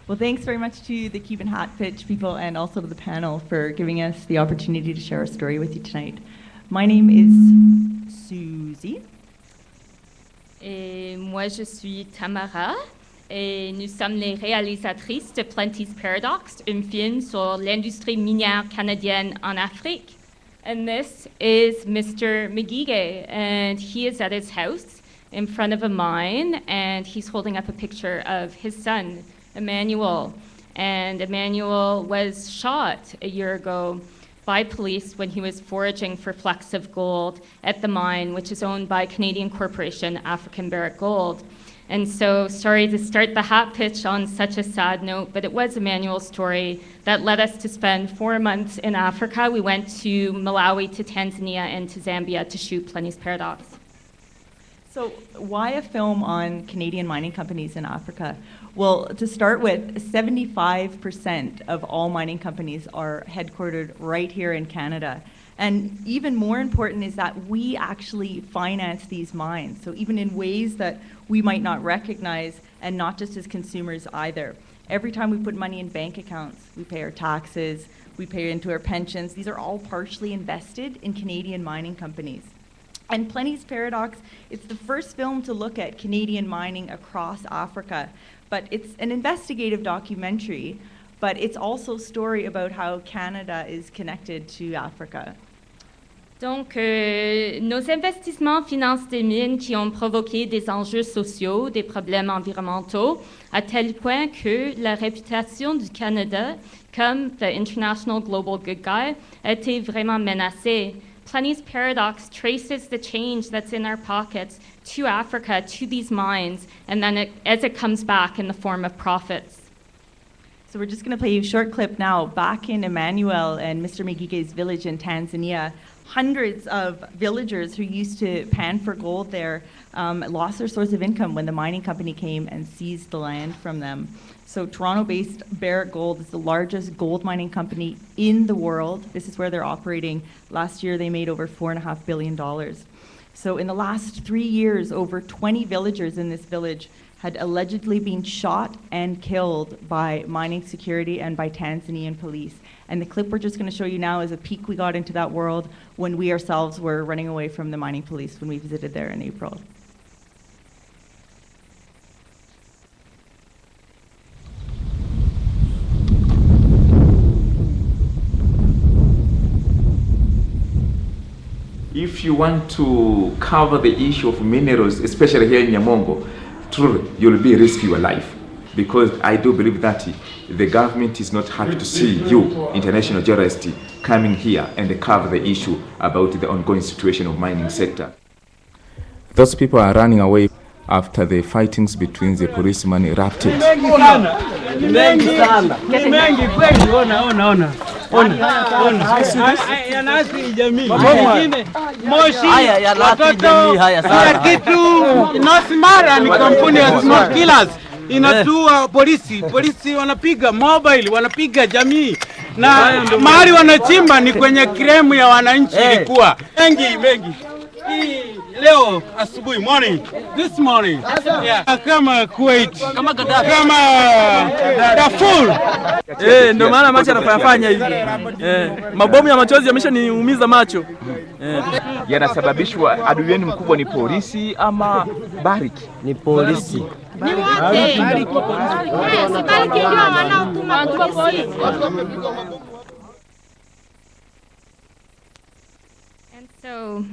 Well, thanks very much to the Cuban Hat Pitch people and also to the panel for giving us the opportunity to share our story with you tonight. My name is Susie. Et moi, je suis Tamara. Et nous sommes les réalisatrices de Plenty's Paradox, un film sur l'industrie minière canadienne en Afrique. And this is Mr. McGeegay, and he is at his house in front of a mine, and he's holding up a picture of his son, Emmanuel. And Emmanuel was shot a year ago by police when he was foraging for flecks of gold at the mine, which is owned by Canadian corporation African Barrick Gold. And so, sorry to start the hat pitch on such a sad note, but it was Emmanuel's story that led us to spend 4 months in Africa. We went to Malawi, to Tanzania, and to Zambia to shoot Plenty's Paradox. So why a film on Canadian mining companies in Africa? Well, to start with, 75% of all mining companies are headquartered right here in Canada. And even more important is that we actually finance these mines, so even in ways that we might not recognize, and not just as consumers either. Every time we put money in bank accounts, we pay our taxes, we pay into our pensions. These are all partially invested in Canadian mining companies. And Plenty's Paradox, it's the first film to look at Canadian mining across Africa, but it's an investigative documentary, but it's also a story about how Canada is connected to Africa. Donc, nos investissements financent des mines qui ont provoqué des enjeux sociaux, des problèmes environnementaux, à tel point que la réputation du Canada comme the international global good guy a été vraiment menacée. Plenty's Paradox traces the change that's in our pockets to Africa, to these mines, and then as it comes back in the form of profits. So we're just going to play you a short clip now. Back in Emmanuel and Mr. McGeegay's village in Tanzania, hundreds of villagers who used to pan for gold there lost their source of income when the mining company came and seized the land from them. So Toronto-based Barrick Gold is the largest gold mining company in the world. This is where they're operating. Last year they made over $4.5 billion. So in the last 3 years, over 20 villagers in this village had allegedly been shot and killed by mining security and by Tanzanian police. And the clip we're just going to show you now is a peek we got into that world when we ourselves were running away from the mining police when we visited there in April. If you want to cover the issue of minerals, especially here in Nyamongo, truly, you'll be risking your life. Because I do believe that the government is not happy to see you, international journalists, coming here and cover the issue about the ongoing situation of mining sector. Those people are running away after the fightings between the policemen erupted. Inatua polisi wanapiga mobile, wanapiga jamii na mahali wanachimba ni kwenye kremu ya wananchi. Ilikuwa mengi leo asubuhi this morning kama Kuwait, kama Gaddafi, kama Darfur. Ndio maana macho anafanya hivi. Mabomu ya machozi yameshaniumiza macho. Yanasababishwa, adui wenu mkubwa ni polisi ama Barrick? Ni polisi. And so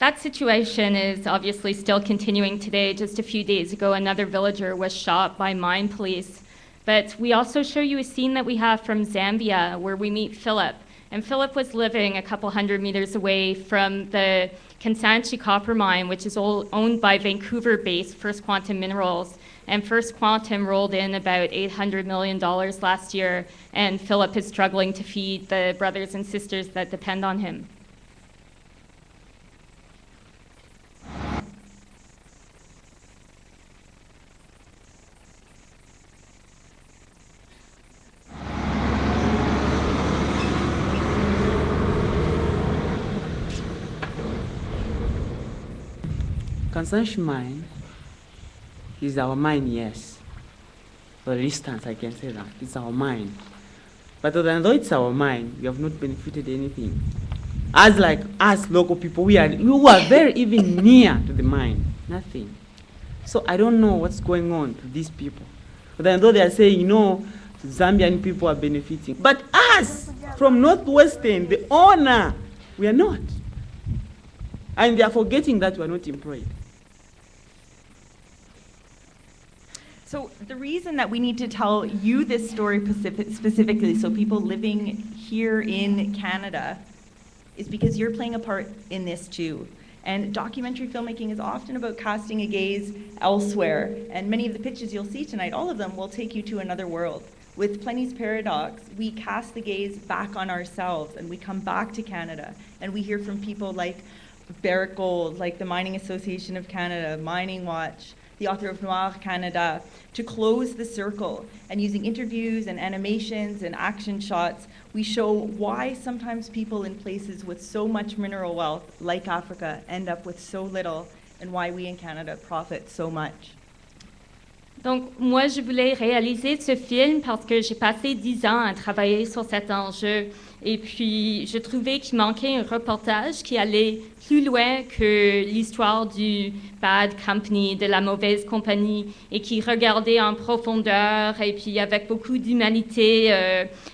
that situation is obviously still continuing today. Just a few days ago, another villager was shot by mine police. But we also show you a scene that we have from Zambia where we meet Philip. And Philip was living a couple hundred meters away from the Kansanshi copper mine, which is owned by Vancouver-based First Quantum Minerals. And First Quantum rolled in about $800 million last year, and Philip is struggling to feed the brothers and sisters that depend on him. Kansanshi mine is our mine, yes. For instance, I can say that it's our mine. But although it's our mine, we have not benefited anything. As like us local people, we were very even near to the mine, nothing. So I don't know what's going on to these people. But although they are saying, no, Zambian people are benefiting. But us, from Northwestern, the owner, we are not. And they are forgetting that we are not employed. So the reason that we need to tell you this story specifically, so people living here in Canada, is because you're playing a part in this too. And documentary filmmaking is often about casting a gaze elsewhere. And many of the pitches you'll see tonight, all of them will take you to another world. With Plenty's Paradox, we cast the gaze back on ourselves and we come back to Canada and we hear from people like Barrick Gold, like the Mining Association of Canada, Mining Watch, the author of Noir Canada, to close the circle. And using interviews and animations and action shots, we show why sometimes people in places with so much mineral wealth, like Africa, end up with so little, and why we in Canada profit so much. Donc, moi, je voulais réaliser ce film parce que j'ai passé 10 ans à travailler sur cet enjeu. Et puis, je trouvais qu'il manquait un reportage qui allait plus loin que l'histoire du bad company, de la mauvaise compagnie, et qui regardait en profondeur, et puis avec beaucoup d'humanité,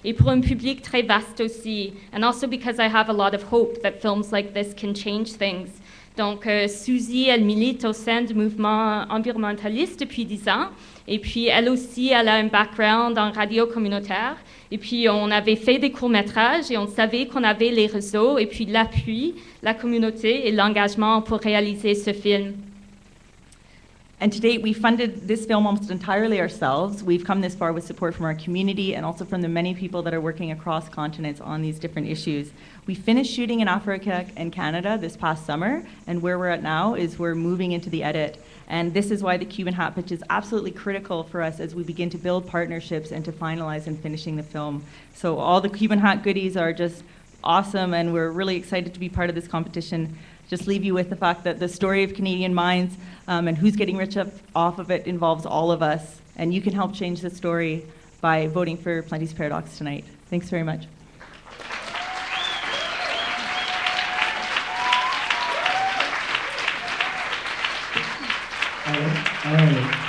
et pour un public très vaste aussi. And also because I have a lot of hope that films like this can change things. Donc, Suzy, elle milite au sein du mouvement environnementaliste depuis 10 ans. Et puis, elle aussi, elle a un background en radio communautaire. Et puis, on avait fait des courts-métrages et on savait qu'on avait les réseaux et puis l'appui, la communauté et l'engagement pour réaliser ce film. And to date, we funded this film almost entirely ourselves. We've come this far with support from our community and also from the many people that are working across continents on these different issues. We finished shooting in Africa and Canada this past summer, and where we're at now is we're moving into the edit. And this is why the Cuban Hat Pitch is absolutely critical for us as we begin to build partnerships and to finalize and finishing the film. So all the Cuban Hat goodies are just awesome, and we're really excited to be part of this competition. Just leave you with the fact that the story of Canadian mines and who's getting rich off of it involves all of us. And you can help change the story by voting for Plenty's Paradox tonight. Thanks very much. All right.